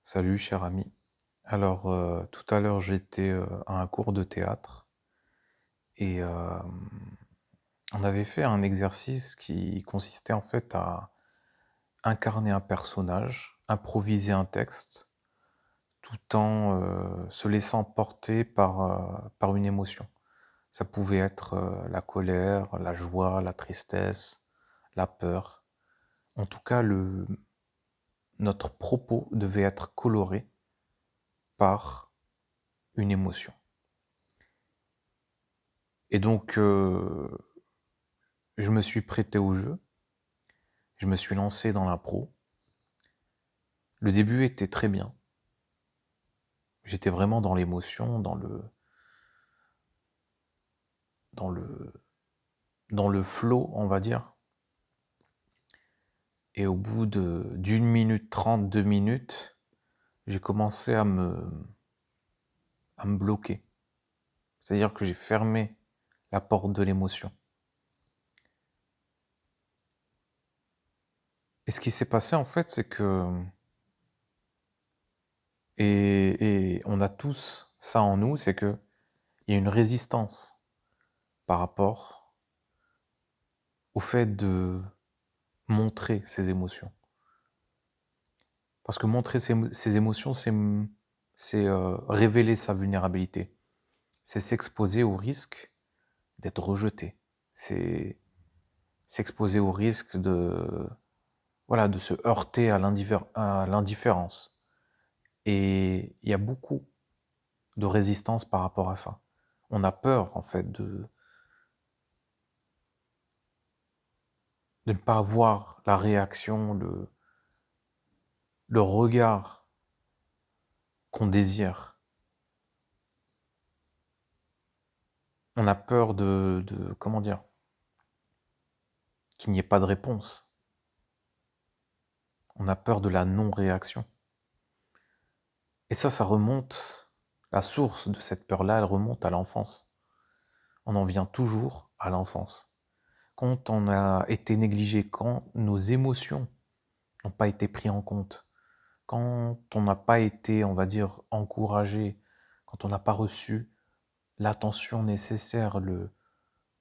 Salut cher ami. Alors, tout à l'heure j'étais à un cours de théâtre et on avait fait un exercice qui consistait en fait à incarner un personnage, improviser un texte, tout en se laissant porter par une émotion. Ça pouvait être la colère, la joie, la tristesse, la peur. En tout cas, notre propos devait être coloré par une émotion. Et donc, je me suis prêté au jeu, je me suis lancé dans l'impro. Le début était très bien. J'étais vraiment dans l'émotion, dans le, dans le flow, on va dire. Et au bout d'une minute trente, 2 minutes, j'ai commencé à me bloquer. C'est-à-dire que j'ai fermé la porte de l'émotion. Et ce qui s'est passé, en fait, c'est que, et on a tous ça en nous, c'est que il y a une résistance par rapport au fait de montrer ses émotions. Parce que montrer ses émotions, c'est révéler sa vulnérabilité. C'est s'exposer au risque d'être rejeté. C'est s'exposer au risque de se heurter à l'indifférence. Et il y a beaucoup de résistance par rapport à ça. On a peur, en fait, de ne pas avoir la réaction, le regard qu'on désire. On a peur comment dire, qu'il n'y ait pas de réponse. On a peur de la non-réaction. Et ça remonte, la source de cette peur-là, elle remonte à l'enfance. On en vient toujours à l'enfance. Quand on a été négligé, quand nos émotions n'ont pas été prises en compte, quand on n'a pas été, on va dire, encouragé, quand on n'a pas reçu l'attention nécessaire,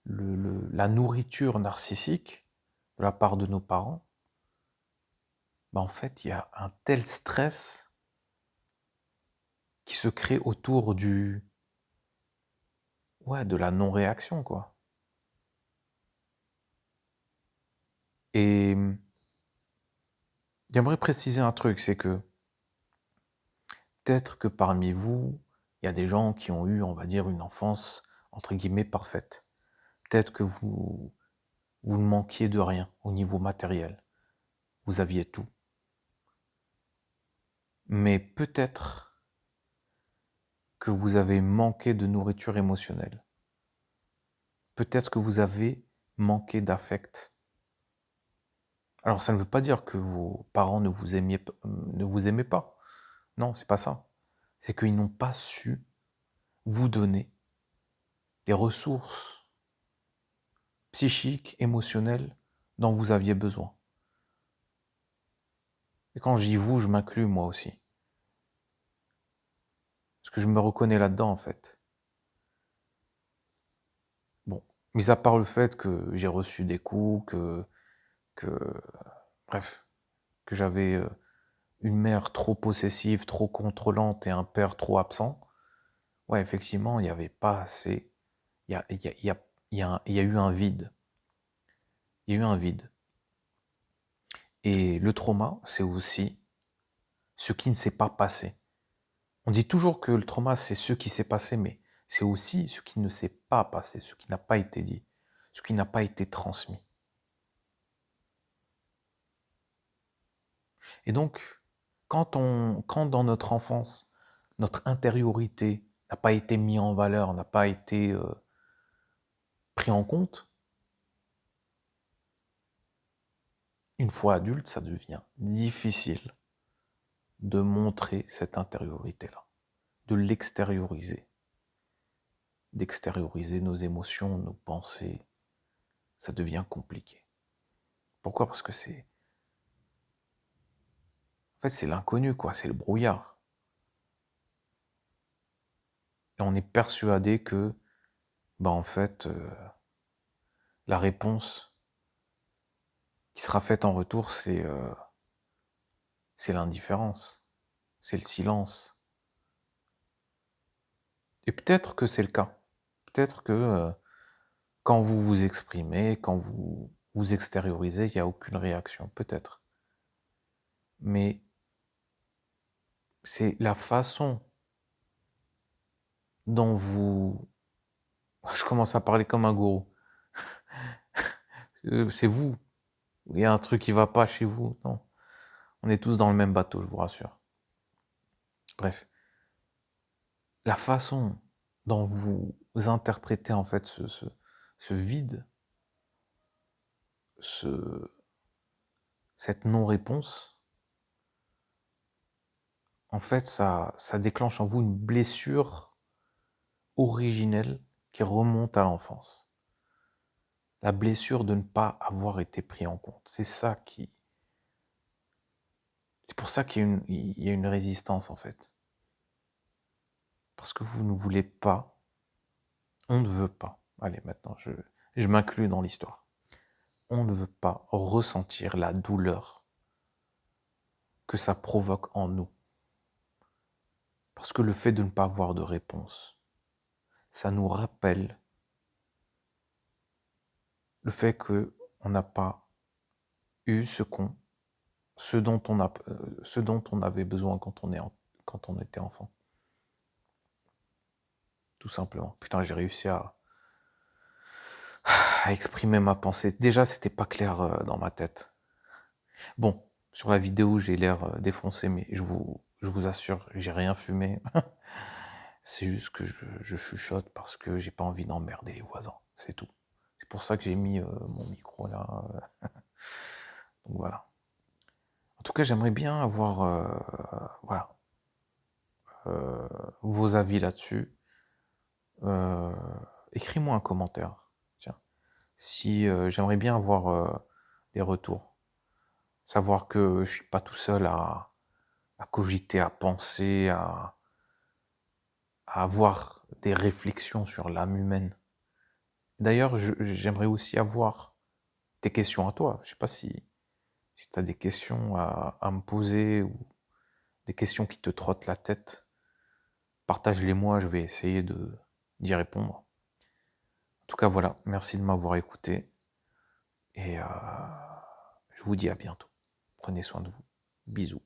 la nourriture narcissique de la part de nos parents, bah en fait, il y a un tel stress qui se crée autour de la non-réaction, quoi. Et j'aimerais préciser un truc, c'est que peut-être que parmi vous, il y a des gens qui ont eu, on va dire, une enfance entre guillemets parfaite. Peut-être que vous ne manquiez de rien au niveau matériel. Vous aviez tout. Mais peut-être que vous avez manqué de nourriture émotionnelle. Peut-être que vous avez manqué d'affect. Alors ça ne veut pas dire que vos parents ne vous aimaient pas. Non, c'est pas ça. C'est qu'ils n'ont pas su vous donner les ressources psychiques, émotionnelles dont vous aviez besoin. Et quand je dis vous, je m'inclus moi aussi. Parce que je me reconnais là-dedans en fait. Bon, mis à part le fait que j'ai reçu des coups, que bref, que j'avais une mère trop possessive, trop contrôlante et un père trop absent, ouais, effectivement, il n'y avait pas assez. Il y a eu un vide. Il y a eu un vide. Et le trauma, c'est aussi ce qui ne s'est pas passé. On dit toujours que le trauma, c'est ce qui s'est passé, mais c'est aussi ce qui ne s'est pas passé, ce qui n'a pas été dit, ce qui n'a pas été transmis. Et donc, quand dans notre enfance, notre intériorité n'a pas été mise en valeur, n'a pas été pris en compte, une fois adulte, ça devient difficile de montrer cette intériorité-là, de l'extérioriser, d'extérioriser nos émotions, nos pensées. Ça devient compliqué. Pourquoi? Parce que En fait, c'est l'inconnu, quoi, c'est le brouillard. Et on est persuadé que, bah, en fait, la réponse qui sera faite en retour, c'est l'indifférence, c'est le silence. Et peut-être que c'est le cas. Peut-être que quand vous vous exprimez, quand vous vous extériorisez, il n'y a aucune réaction. Peut-être. Mais c'est la façon dont vous... Je commence à parler comme un gourou. C'est vous. Il y a un truc qui va pas chez vous. Non. On est tous dans le même bateau, je vous rassure. Bref. La façon dont vous interprétez en fait ce vide, cette non-réponse, en fait, ça déclenche en vous une blessure originelle qui remonte à l'enfance. La blessure de ne pas avoir été pris en compte. C'est pour ça qu'il y a une résistance, en fait. Parce que vous ne voulez pas, on ne veut pas. Allez, maintenant, je m'inclus dans l'histoire. On ne veut pas ressentir la douleur que ça provoque en nous. Parce que le fait de ne pas avoir de réponse, ça nous rappelle le fait qu'on n'a pas eu ce dont on avait besoin quand on était enfant. Tout simplement. Putain, j'ai réussi à exprimer ma pensée. Déjà, c'était pas clair dans ma tête. Bon, sur la vidéo, j'ai l'air défoncé, mais je vous assure, j'ai rien fumé. C'est juste que je chuchote parce que j'ai pas envie d'emmerder les voisins. C'est tout. C'est pour ça que j'ai mis mon micro là. Donc voilà. En tout cas, j'aimerais bien avoir voilà, vos avis là-dessus. Écris-moi un commentaire. Tiens. Si j'aimerais bien avoir des retours. Savoir que je suis pas tout seul à cogiter, à penser, à avoir des réflexions sur l'âme humaine. D'ailleurs, j'aimerais aussi avoir tes questions à toi. Je sais pas si tu as des questions à me poser ou des questions qui te trottent la tête. Partage-les moi, je vais essayer d'y répondre. En tout cas, voilà, merci de m'avoir écouté et je vous dis à bientôt. Prenez soin de vous. Bisous.